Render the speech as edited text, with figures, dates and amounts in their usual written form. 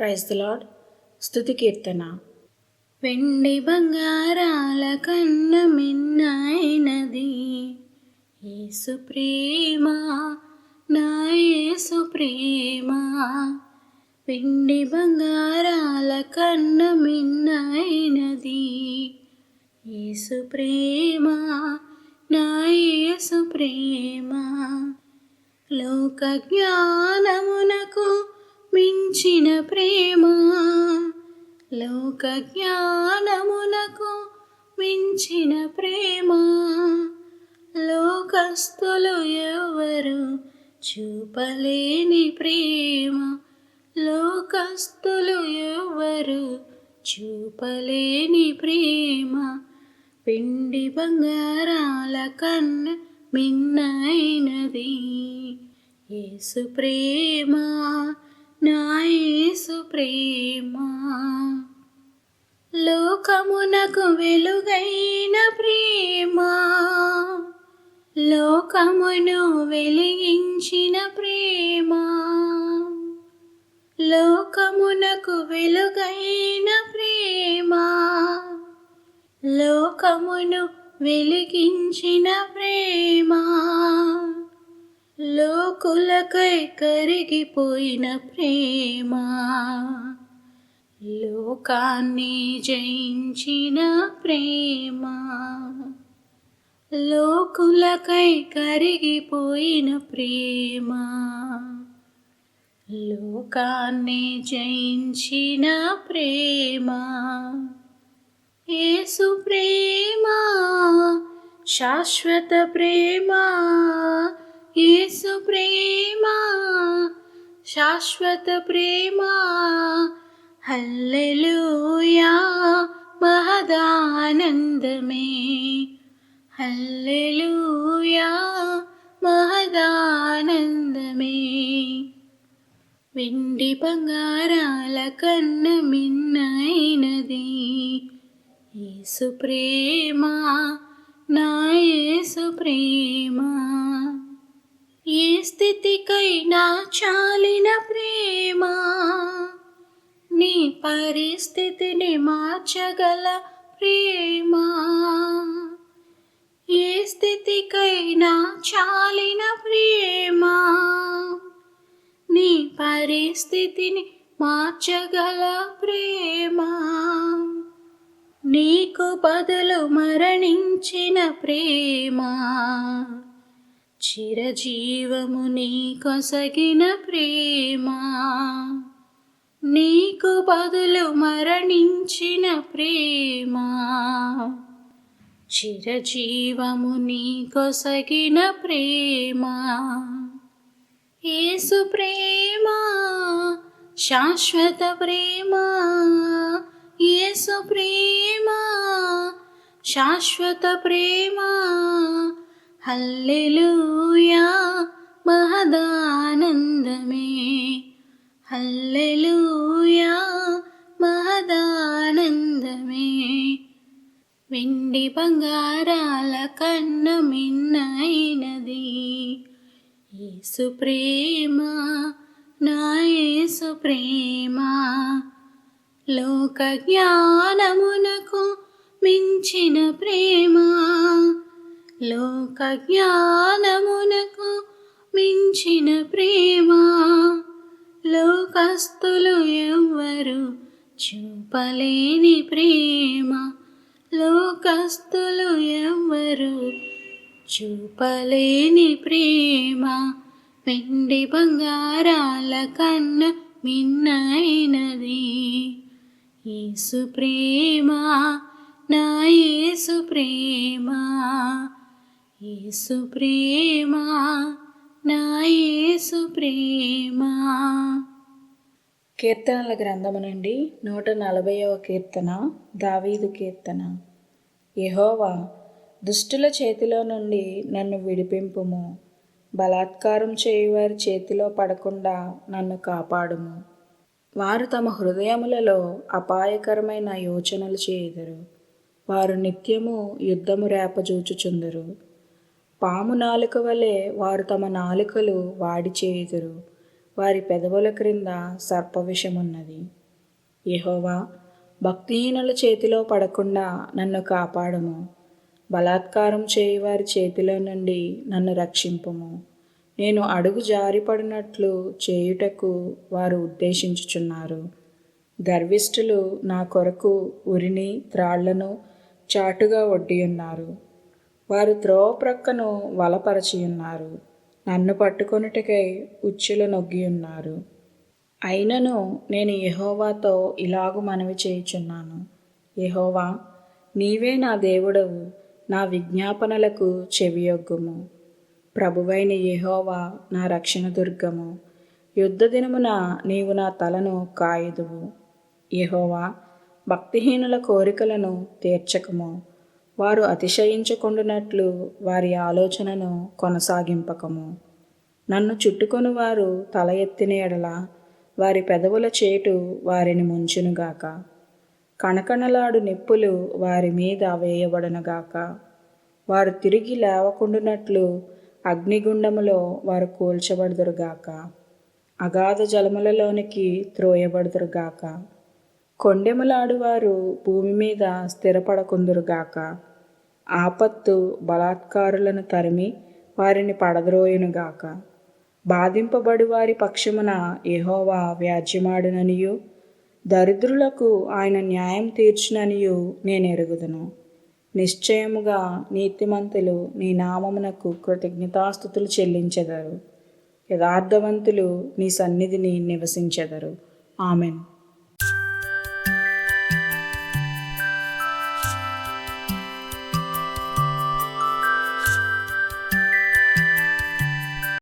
Praise the lord. స్తుతి కీర్తన. వెండి బంగారాల కన్న మిన్నైనది యేసు ప్రేమ, నా యేసు ప్రేమ. వెండి బంగారాల కన్న మిన్నైనది యేసు ప్రేమ, నా యేసు ప్రేమ. లోక జ్ఞానమునకు మించిన ప్రేమ, లోక జ్ఞానమునకు మించిన ప్రేమ. లోకస్తులు ఎవరు చూపలేని ప్రేమ, లోకస్తులు ఎవరు చూపలేని ప్రేమ. వెండి బంగారాల కన్న మిన్నైనది యేసు ప్రేమ, నా యేసు ప్రేమ. లోకమునకు వెలుగైన ప్రేమ, లోకమును వెలిగించిన ప్రేమ. లోకమునకు వెలుగైన ప్రేమ, లోకమును వెలిగించిన ప్రేమ. లోకులకై కరిగిపోయిన ప్రేమ, లోకాన్ని జయించిన ప్రేమ. లోకులకై కరిగిపోయిన ప్రేమ, లోకాన్ని జయించిన ప్రేమ. యేసు ప్రేమ శాశ్వత ప్రేమ, యేసు ప్రేమ శాశ్వత ప్రేమ. హల్లెలూయా మహదానందమే, హల్లెలూయా మహదానందమే. వెండి బంగారాల కన్న మిన్నైనది యేసు ప్రేమ, నా యేసు ప్రేమ. ఏ స్థితికైనా చాలిన ప్రేమ, నీ పరిస్థితిని మార్చగల ప్రేమ. ఏ స్థితికైనా చాలిన ప్రేమ, నీ పరిస్థితిని మార్చగల ప్రేమ. నీకు బదులు మరణించిన ప్రేమ, చిరజీవము నీ కొసగిన ప్రేమ. నీకు బదులు మరణించిన ప్రేమ, చిరజీవము నీ కొసగిన ప్రేమ. యేసు ప్రేమ శాశ్వత ప్రేమ, యేసు ప్రేమ శాశ్వత ప్రేమ. హల్లెలూయా మహదానందమే, హల్లెలూయా మహదానందమే. వెండి బంగారాల కన్న మిన్నైనది యేసు ప్రేమ, నా యేసు ప్రేమ. లోక జ్ఞానమునకు మించిన ప్రేమ, లోక జ్ఞానమునకు మించిన ప్రేమ. లోకస్తులు ఎవ్వరు చూపలేని ప్రేమ, లోకస్తులు ఎవ్వరు చూపలేని ప్రేమ. వెండి బంగారాల కన్న మిన్నైనది యేసు ప్రేమ, నా యేసు ప్రేమ. యేసు ప్రేమ, నా యేసు ప్రేమ. కీర్తనల గ్రంథము నుండి 140వ కీర్తన. దావీదు కీర్తన. యెహోవా, దుష్టుల చేతిలో నుండి నన్ను విడిపింపుము, బలాత్కారం చేయువారి చేతిలో పడకుండా నన్ను కాపాడుము. వారు తమ హృదయములలో అపాయకరమైన యోచనలు చేయుదురు, వారు నిత్యము యుద్ధము రేపజూచుచుందురు. పాము నాలుక వలె వారు తమ నాలుకలు వాడి చేయుదురు, వారి పెదవుల క్రింద సర్పవిషమున్నది. యెహోవా, భక్తిహీనుల చేతిలో పడకుండా నన్ను కాపాడుము. బలాత్కారం చేయువారి చేతిలో నుండి నన్ను రక్షింపుము. నేను అడుగు జారిపడినట్లు చేయుటకు వారు ఉద్దేశించుచున్నారు. గర్విష్ఠులు నా కొరకు ఉరిని త్రాళ్లను చాటుగా ఒడ్డియున్నారు. వారు త్రోవ ప్రక్కను వలపరచియున్నారు. నన్ను పట్టుకొనుటకై ఉచ్చుల నొగ్గియున్నారు. అయినను నేను యెహోవాతో ఇలాగు మనవి చేయుచున్నాను. యెహోవా, నీవే నా దేవుడవు. నా విజ్ఞాపనలకు చెవియొగ్గుము. ప్రభువైన యెహోవా నా రక్షణ దుర్గము. యుద్ధ దినమున నీవు నా తలను కాయుదువు. యెహోవా, భక్తిహీనుల కోరికలను తీర్చకము. వారు అతిశయించకుండునట్లు వారి ఆలోచనను కొనసాగింపకము. నన్ను చుట్టుకొని వారు తల ఎత్తిన ఎడల వారి పెదవుల చేటు వారిని ముంచునుగాక. కణకణలాడు నిప్పులు వారి మీద వేయబడునుగాక. వారు తిరిగి లేవకుండునట్లు అగ్నిగుండములో వారు కూల్చబడుదురుగాక. అగాధ జలములలోనికి త్రోయబడుదురుగాక. కొండెములాడువారు భూమి మీద స్థిరపడకుందురుగాక. ఆపత్తు బలాత్కారులను తరిమి వారిని పడద్రోయునుగాక. బాధింపబడి వారి పక్షమున యెహోవా వ్యాజ్యమాడుననియు దరిద్రులకు ఆయన న్యాయం తీర్చుననియు నేను ఎరుగుదును. నిశ్చయముగా నీతిమంతులు నీ నామమునకు కృతజ్ఞతాస్తుతులు చెల్లించెదరు. యథార్థవంతులు నీ సన్నిధిని నివసించెదరు. ఆమెన్.